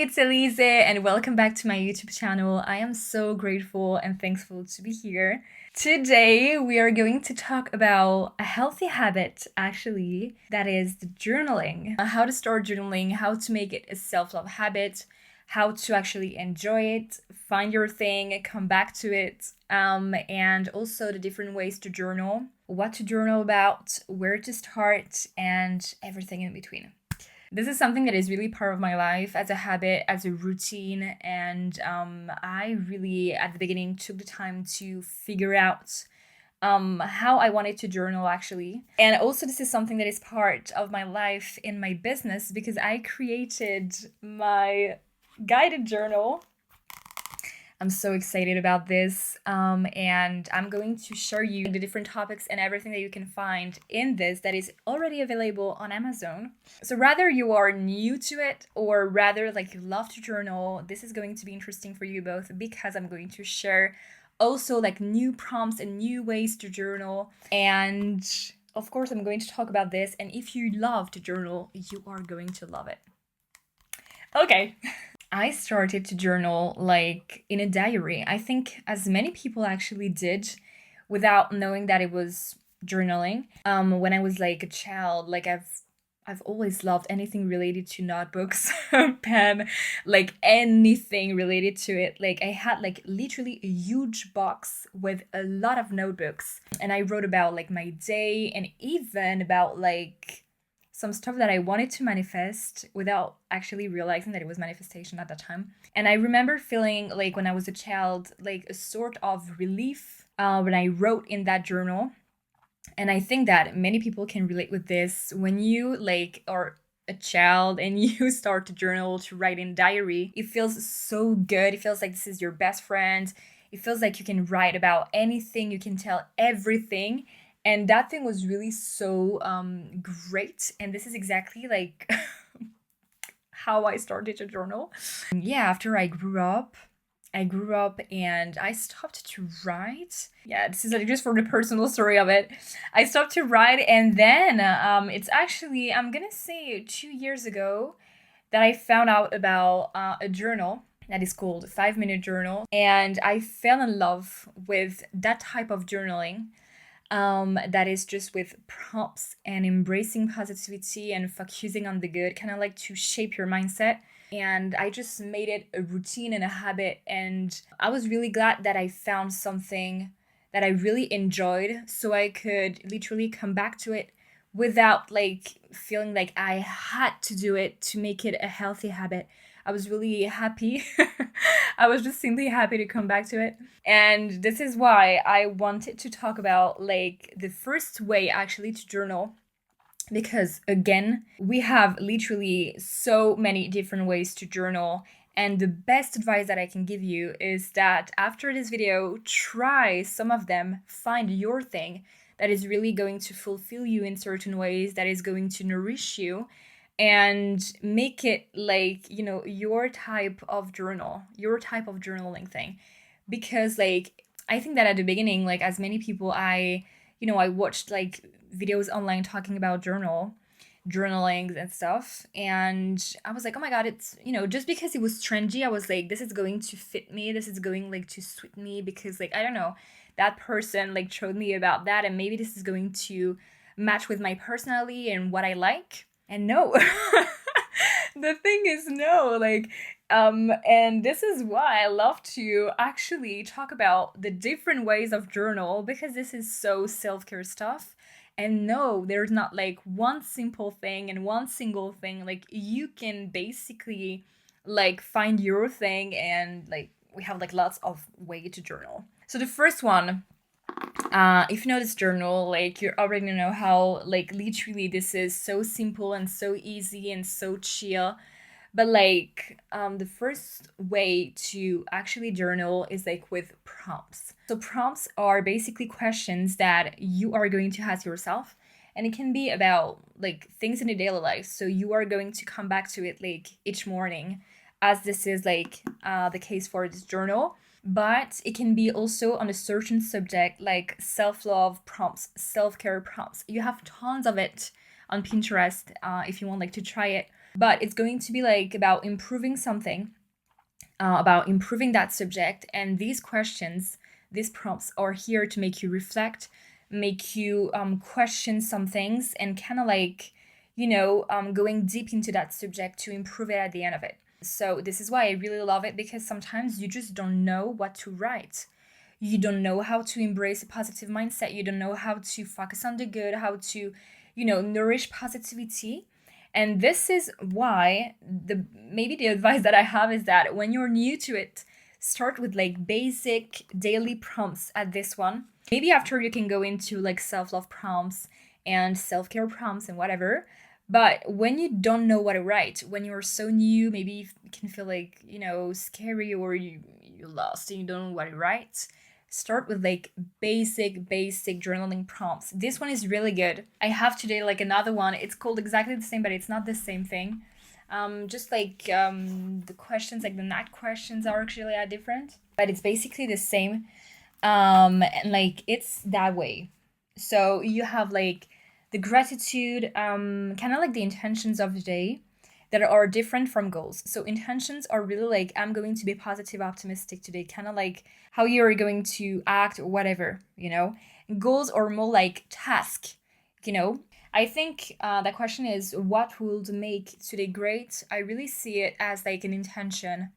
it's Alizée and welcome back to my YouTube channel. I am so grateful and thankful to be here. Today we are going to talk about a healthy habit, actually, that is the journaling. How to start journaling, how to make it a self-love habit, how to actually enjoy it, find your thing, come back to it, and also the different ways to journal, what to journal about, where to start, and everything in between. This is something that is really part of my life as a habit, as a routine, and I really, at the beginning, took the time to figure out how I wanted to journal, actually. And also, this is something that is part of my life in my business because I created my guided journal. I'm so excited about this, and I'm going to show you the different topics and everything that you can find in this that is already available on Amazon. So rather you are new to it or rather like you love to journal, this is going to be interesting for you both because I'm going to share also like new prompts and new ways to journal. And of course, I'm going to talk about this. And if you love to journal, you are going to love it. Okay. I started to journal like in a diary. I think as many people actually did without knowing that it was journaling. When I was like a child, like I've always loved anything related to notebooks, pen, like anything related to it. Like I had like literally a huge box with a lot of notebooks and I wrote about like my day and even about like some stuff that I wanted to manifest without actually realizing that it was manifestation at that time. And I remember feeling like when I was a child, like a sort of relief when I wrote in that journal. And I think that many people can relate with this. When you like are a child and you start to journal, to write in diary, it feels so good. It feels like this is your best friend. It feels like you can write about anything, you can tell everything. And that thing was really so great. And this is exactly like how I started to journal. Yeah, after I grew up and I stopped to write. Yeah, this is like just for the personal story of it. I stopped to write and then it's actually, I'm gonna say 2 years ago that I found out about a journal that is called 5-Minute Journal. And I fell in love with that type of journaling. That is just with prompts and embracing positivity and focusing on the good, kind of like to shape your mindset. And I just made it a routine and a habit. And I was really glad that I found something that I really enjoyed so I could literally come back to it without like feeling like I had to do it to make it a healthy habit. I was really happy. I was just simply happy to come back to it. And this is why I wanted to talk about like the first way actually to journal. Because again, we have literally so many different ways to journal. And the best advice that I can give you is that after this video, try some of them, find your thing that is really going to fulfill you in certain ways, that is going to nourish you, and make it like, you know, your type of journaling thing. Because like, I think that at the beginning, like as many people, I watched like videos online talking about journaling and stuff. And I was like, oh my God, it's, just because it was trendy, I was like, this is going to fit me. This is going like to suit me because like, I don't know, that person like showed me about that. And maybe this is going to match with my personality and what I like. And no, the thing is no, like, and this is why I love to actually talk about the different ways of journal because this is so self-care stuff. And no, there's not like one simple thing and one single thing. Like you can basically like find your thing and like we have like lots of way to journal. So the first one, if you know this journal, like you already know how like literally this is so simple and so easy and so chill. But like the first way to actually journal is like with prompts. So prompts are basically questions that you are going to ask yourself. And it can be about like things in the daily life. So you are going to come back to it like each morning, as this is like the case for this journal. But it can be also on a certain subject like self-love prompts, self-care prompts. You have tons of it on Pinterest if you want like to try it. but it's going to be like about improving something, about improving that subject. And these questions, these prompts are here to make you reflect, make you question some things, and kind of like, going deep into that subject to improve it at the end of it. So this is why I really love it, because sometimes you just don't know what to write. You don't know how to embrace a positive mindset. You don't know how to focus on the good, how to, nourish positivity. And this is why maybe the advice that I have is that when you're new to it, start with like basic daily prompts at this one. Maybe after you can go into like self-love prompts and self-care prompts and whatever. But when you don't know what to write, when you're so new, maybe you can feel like, scary, or you're lost and you don't know what to write. Start with like basic journaling prompts. This one is really good. I have today like another one. It's called exactly the same, but it's not the same thing. Just like the questions, like the night questions are actually different, but it's basically the same. And like it's that way. So you have like the gratitude, kind of like the intentions of the day that are different from goals. So intentions are really like, I'm going to be positive, optimistic today, kind of like how you're going to act or whatever, Goals are more like task, I think the question is, what would make today great? I really see it as like an intention,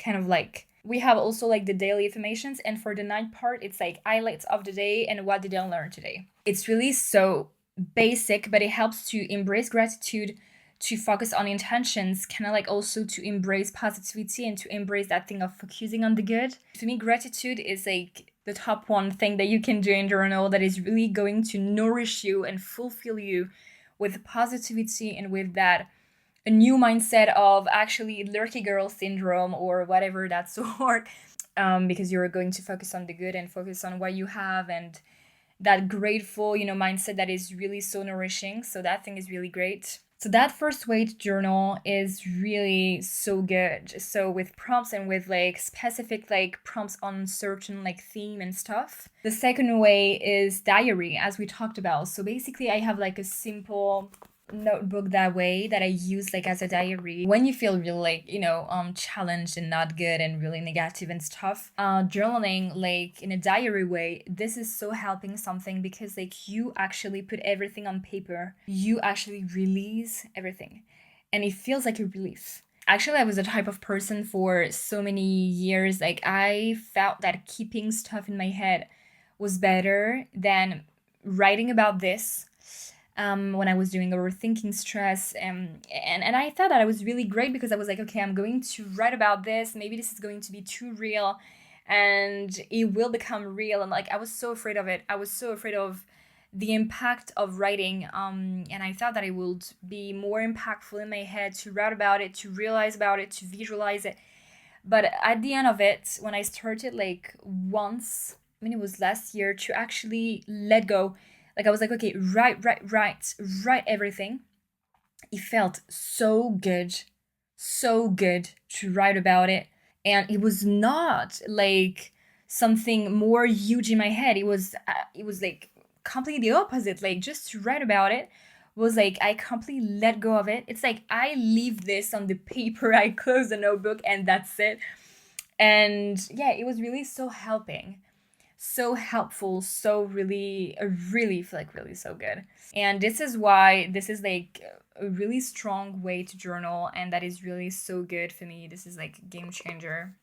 kind of like we have also like the daily affirmations, and for the night part, it's like highlights of the day and what did I learn today. It's really so basic, but it helps to embrace gratitude, to focus on intentions, kind of like also to embrace positivity and to embrace that thing of focusing on the good. To me, gratitude is like the top one thing that you can do in journal that is really going to nourish you and fulfill you with positivity and with that a new mindset of actually lurky girl syndrome or whatever that sort, because you're going to focus on the good and focus on what you have, and that grateful, mindset that is really so nourishing. So that thing is really great. So that first way to journal is really so good. So with prompts and with like specific like prompts on certain like theme and stuff. The second way is diary, as we talked about. So basically I have like a simple notebook that way that I use like as a diary. When you feel really like, challenged and not good and really negative and stuff, journaling like in a diary way, this is so helping something, because like you actually put everything on paper. You actually release everything and it feels like a relief. Actually, I was the type of person for so many years, like I felt that keeping stuff in my head was better than writing about this. When I was doing overthinking stress, and I thought that I was really great, because I was like, okay, I'm going to write about this. Maybe this is going to be too real, and it will become real. And like I was so afraid of it. I was so afraid of the impact of writing. And I thought that it would be more impactful in my head to write about it, to realize about it, to visualize it. But at the end of it, when I started like once, it was last year, to actually let go. Like I was like, okay, write everything. It felt so good to write about it. And it was not like something more huge in my head. It was like completely the opposite. Like just to write about it was like I completely let go of it. It's like I leave this on the paper, I close the notebook, and that's it. And yeah, it was really so helpful, so really feel like really so good. And this is why this is like a really strong way to journal, and that is really so good for me. This is like a game changer.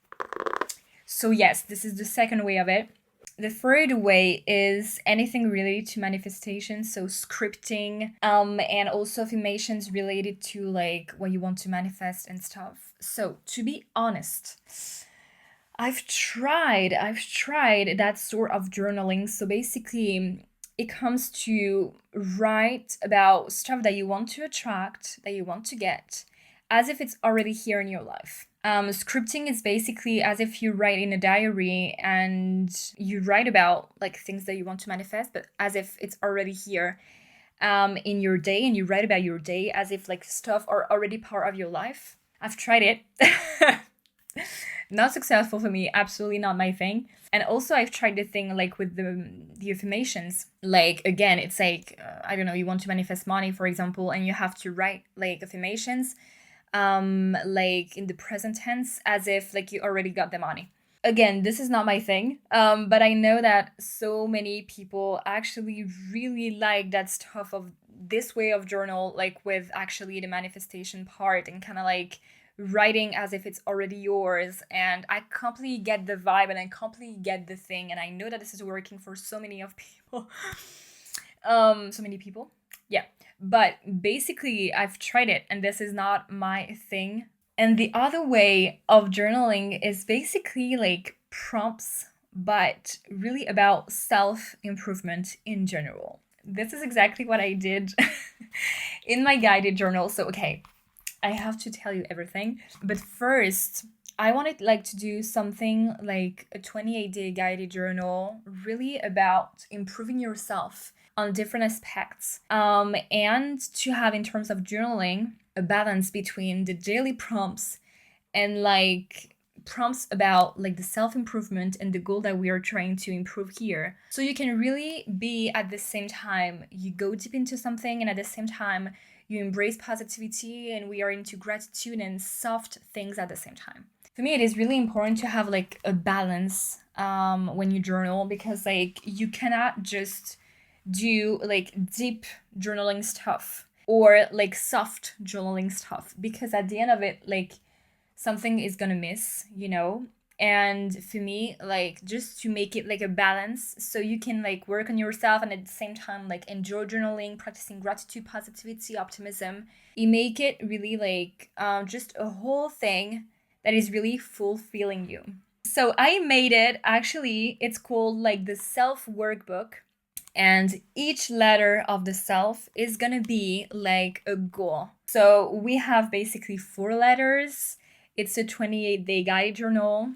So yes, this is the second way of it. The third way is anything related to manifestation, so scripting, and also affirmations related to like what you want to manifest and stuff. So to be honest, I've tried that sort of journaling. So basically, it comes to write about stuff that you want to attract, that you want to get, as if it's already here in your life. Scripting is basically as if you write in a diary and you write about like things that you want to manifest, but as if it's already here in your day, and you write about your day as if like stuff are already part of your life. I've tried it. Not successful for me, absolutely not my thing. And also I've tried the thing like with the affirmations. Like again, it's like I don't know, you want to manifest money, for example, and you have to write like affirmations like in the present tense as if like you already got the money. Again, this is not my thing, but I know that so many people actually really like that stuff of this way of journal, like with actually the manifestation part and kind of like writing as if it's already yours. And I completely get the vibe and I completely get the thing, and I know that this is working for so many of people. So many people, yeah. But basically I've tried it and this is not my thing. And the other way of journaling is basically like prompts, but really about self improvement in general. This is exactly what I did in my guided journal. So, okay, I have to tell you everything. But first, I wanted like to do something like a 28-day guided journal, really about improving yourself on different aspects, and to have, in terms of journaling, a balance between the daily prompts and like prompts about like the self-improvement and the goal that we are trying to improve here. So you can really be at the same time, you go deep into something, and at the same time you embrace positivity, and we are into gratitude and soft things at the same time. For me, it is really important to have like a balance when you journal, because like you cannot just do like deep journaling stuff or like soft journaling stuff, because at the end of it, like something is gonna miss, you know? And for me, like just to make it like a balance so you can like work on yourself and at the same time like enjoy journaling, practicing gratitude, positivity, optimism, you make it really like just a whole thing that is really fulfilling you. So I made it, actually, it's called like the self workbook, and each letter of the self is gonna be like a goal. So we have basically 4 letters. It's a 28-day guided journal.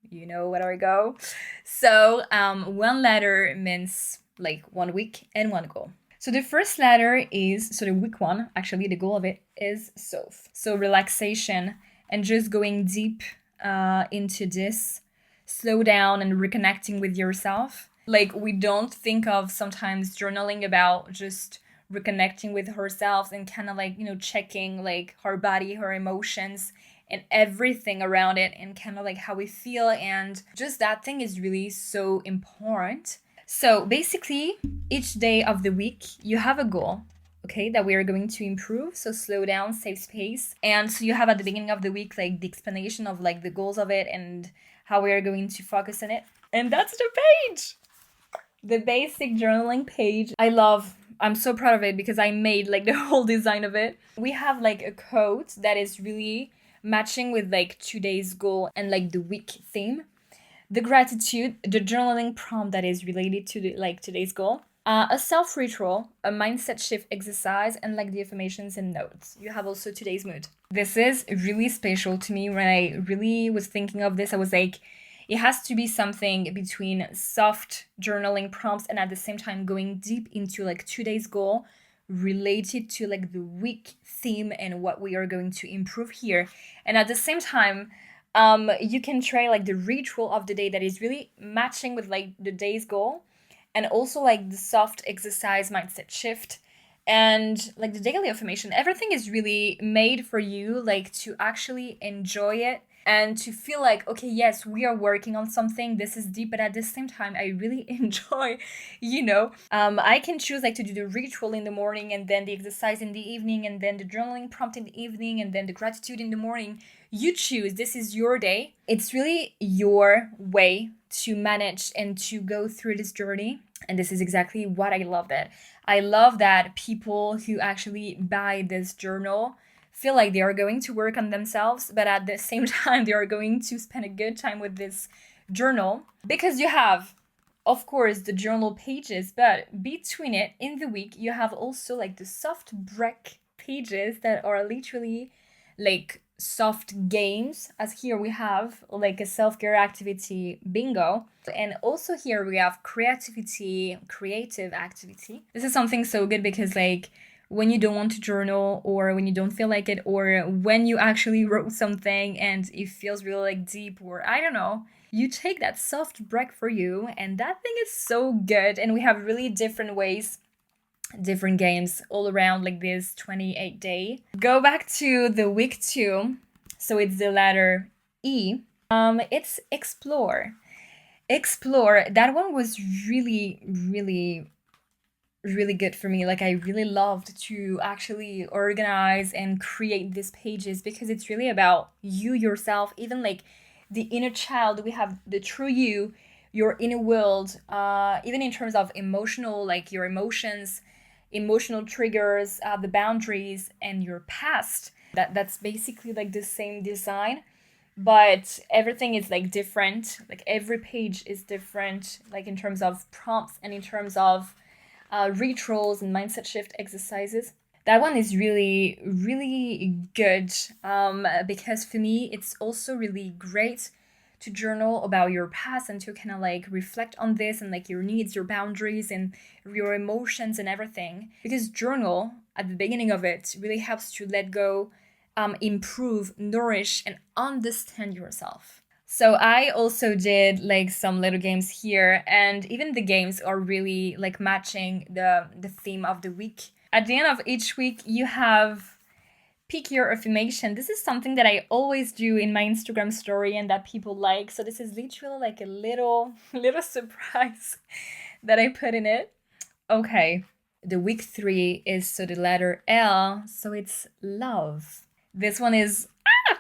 You know where I go. So 1 letter means like 1 week and 1 goal. So the first letter is, so the week 1, actually the goal of it is self. So relaxation and just going deep into this, slow down and reconnecting with yourself. Like we don't think of sometimes journaling about just reconnecting with herself and kind of like, you know, checking like her body, her emotions and everything around it, and kind of like how we feel, and just that thing is really so important. So basically each day of the week you have a goal, okay, that we are going to improve. So slow down, save space. And so you have at the beginning of the week like the explanation of like the goals of it and how we are going to focus on it. And that's the page, the basic journaling page. I'm so proud of it because I made like the whole design of it. We have like a quote that is really matching with like today's goal and like the week theme. The gratitude, the journaling prompt that is related to the, like today's goal. A self ritual, a mindset shift exercise, and like the affirmations and notes. You have also today's mood. This is really special to me. When I really was thinking of this, I was like, it has to be something between soft journaling prompts and at the same time going deep into like today's goal related to like the week theme and what we are going to improve here. And at the same time, you can try like the ritual of the day that is really matching with like the day's goal, and also like the soft exercise mindset shift and like the daily affirmation. Everything is really made for you like to actually enjoy it and to feel like, okay, yes, we are working on something, this is deep, but at the same time I really enjoy, you know. I can choose like to do the ritual in the morning and then the exercise in the evening and then the journaling prompt in the evening and then the gratitude in the morning. You choose, this is your day. It's really your way to manage and to go through this journey. And this is exactly what I love. That I love that people who actually buy this journal feel like they are going to work on themselves, but at the same time they are going to spend a good time with this journal, because you have, of course, the journal pages, but between it in the week you have also like the soft break pages that are literally like soft games, as here we have like a self-care activity bingo, and also here we have creative activity. This is something so good because like when you don't want to journal, or when you don't feel like it, or when you actually wrote something and it feels really like deep, or I don't know, you take that soft break for you, and that thing is so good. And we have really different ways, different games all around like this 28-day. Go back to the week 2. So it's the letter E. It's explore. Explore. That one was really, really, really good for me. Like, I really loved to actually organize and create these pages, because it's really about you yourself, even like the inner child. We have the true you, your inner world, even in terms of emotional, like your emotions, emotional triggers, the boundaries, and your past. That's basically like the same design, but everything is like different. Like every page is different, like in terms of prompts and in terms of rituals and mindset shift exercises. That one is really, really good, because for me, it's also really great to journal about your past and to kind of like reflect on this and like your needs, your boundaries, and your emotions and everything. Because journal at the beginning of it really helps to let go, improve, nourish, and understand yourself. So I also did like some little games here, and even the games are really like matching the theme of the week. At the end of each week, you have pick your affirmation. This is something that I always do in my Instagram story and that people like. So this is literally like a little surprise that I put in it. Okay. The week 3 is so the letter L, so it's love. This one is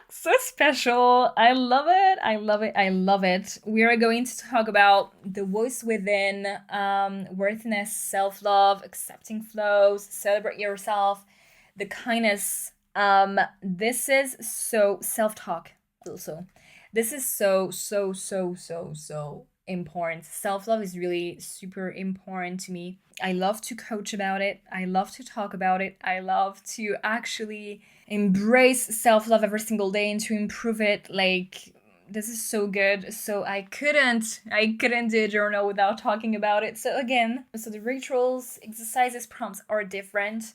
so special. I love it. I love it. I love it. We are going to talk about the voice within, worthiness, self-love, accepting flows, celebrate yourself, the kindness. This is so self-talk also. This is so important. Self-love is really super important to me. I love to coach about it. I love to talk about it. I love to actually embrace self-love every single day and to improve it. Like, this is so good. So I couldn't do a journal without talking about it. So again, so the rituals, exercises, prompts are different,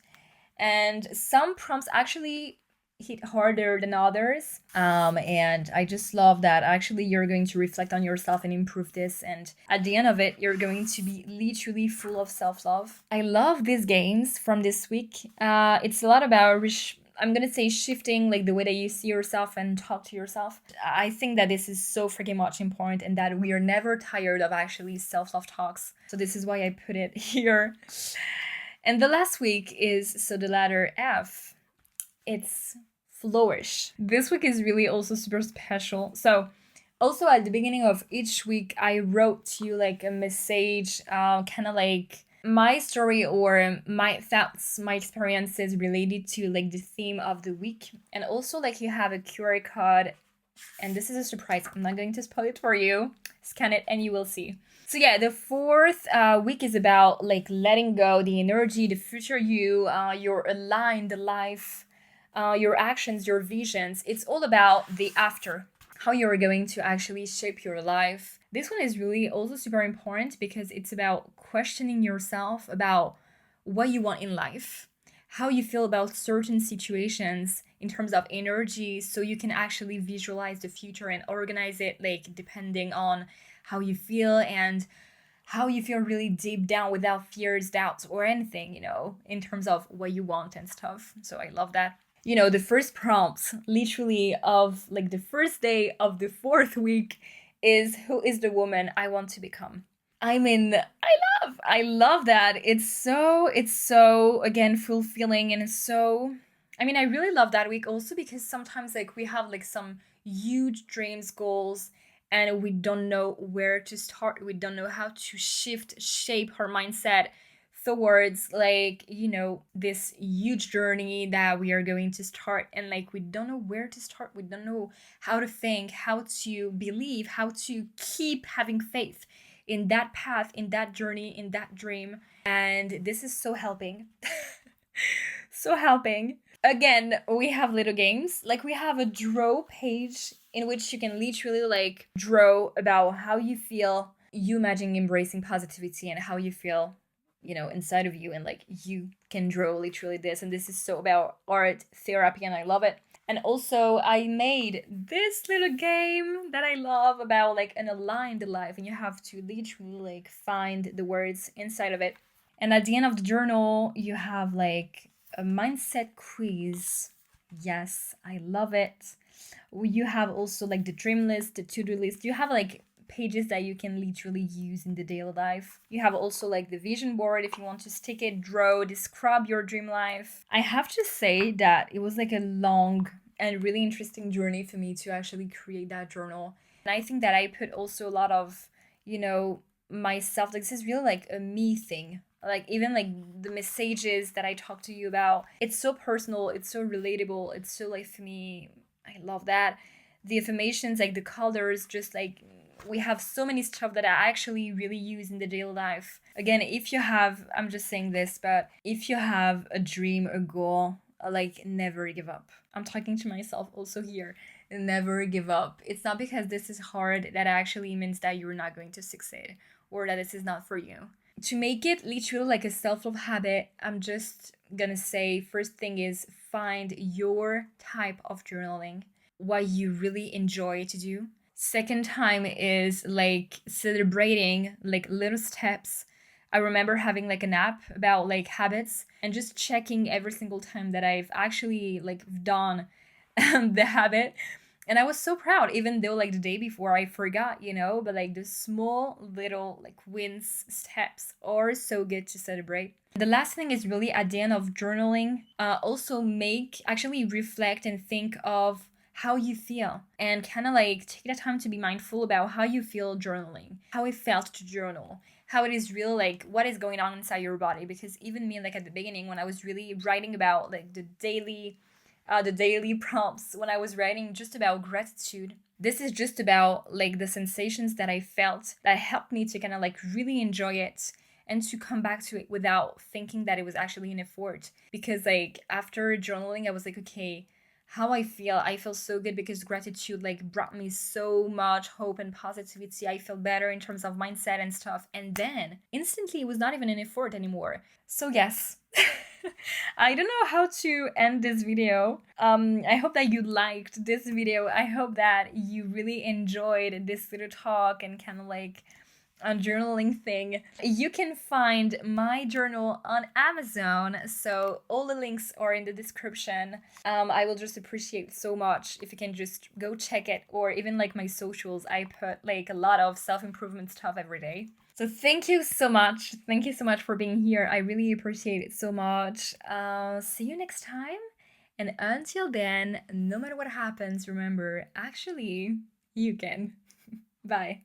and some prompts actually hit harder than others. And I just love that actually you're going to reflect on yourself and improve this. And at the end of it, you're going to be literally full of self-love. I love these games from this week. It's a lot about I'm gonna say shifting like the way that you see yourself and talk to yourself. I think that this is so freaking much important, and that we are never tired of actually self-love talks. So this is why I put it here. And the last week is so the letter F. It's flourish. This week is really also super special. So also at the beginning of each week, I wrote to you like a message, kind of like my story or my thoughts, my experiences related to like the theme of the week. And also like you have a QR code, and this is a surprise. I'm not going to spoil it for you. Scan it and you will see. So yeah, the 4th week is about like letting go, the energy, the future you, your aligned life, your actions, your visions. It's all about the after, how you're going to actually shape your life. This one is really also super important because it's about questioning yourself about what you want in life, how you feel about certain situations in terms of energy, so you can actually visualize the future and organize it like depending on how you feel and how you feel really deep down without fears, doubts, or anything, in terms of what you want and stuff. So I love that. The first prompt, literally of like the first day of the 4th week, is who is the woman I want to become. I mean, I love that. It's so again fulfilling, and it's so, I mean, I really love that week also because sometimes like we have like some huge dreams, goals, and we don't know where to start. We don't know how to shape our mindset towards like, this huge journey that we are going to start, and like we don't know where to start. We don't know how to think, how to believe, how to keep having faith in that path, in that journey, in that dream. And this is so helping. So helping. Again, we have little games. Like we have a draw page in which you can literally like draw about how you feel, you imagine embracing positivity and how you feel, inside of you, and like you can draw literally this. And this is so about art therapy, and I love it. And also, I made this little game that I love about like an aligned life, and you have to literally like find the words inside of it. And at the end of the journal, you have like a mindset quiz. Yes, I love it. You have also like the dream list, the to-do list. You have like pages that you can literally use in the daily life. You have also like the vision board if you want to stick it, draw, describe your dream life. I have to say that it was like a long and really interesting journey for me to actually create that journal. And I think that I put also a lot of, myself, like this is really like a me thing. Like even like the messages that I talk to you about, it's so personal, it's so relatable, it's so like for me, I love that. The affirmations, like the colors, just like we have so many stuff that I actually really use in the daily life. Again, if you have, I'm just saying this, but if you have a dream, a goal, like never give up. I'm talking to myself also here. Never give up. It's not because this is hard that actually means that you're not going to succeed or that this is not for you. To make it literally like a self-love habit, I'm just gonna say first thing is find your type of journaling, what you really enjoy to do. Second time is like celebrating like little steps. I remember having like an app about like habits and just checking every single time that I've actually like done the habit. And I was so proud, even though like the day before I forgot, but like the small little like wins, steps are so good to celebrate. The last thing is really at the end of journaling, also actually reflect and think of how you feel and kind of like take the time to be mindful about how you feel journaling, how it felt to journal, how it is real, like what is going on inside your body. Because even me, like at the beginning, when I was really writing about like the daily prompts, when I was writing just about gratitude, this is just about like the sensations that I felt that helped me to kind of like really enjoy it and to come back to it without thinking that it was actually an effort. Because like after journaling, I was like, okay, how I feel so good because gratitude like brought me so much hope and positivity. I feel better in terms of mindset and stuff. And then instantly it was not even an effort anymore. So yes, I don't know how to end this video. I hope that you liked this video. I hope that you really enjoyed this little talk and kind of like a journaling thing. You can find my journal on Amazon, so all the links are in the description. I will just appreciate so much if you can just go check it, or even like my socials. I put like a lot of self-improvement stuff every day. So thank you so much. Thank you so much for being here. I really appreciate it so much. See you next time. And until then, no matter what happens, remember, actually, you can. Bye.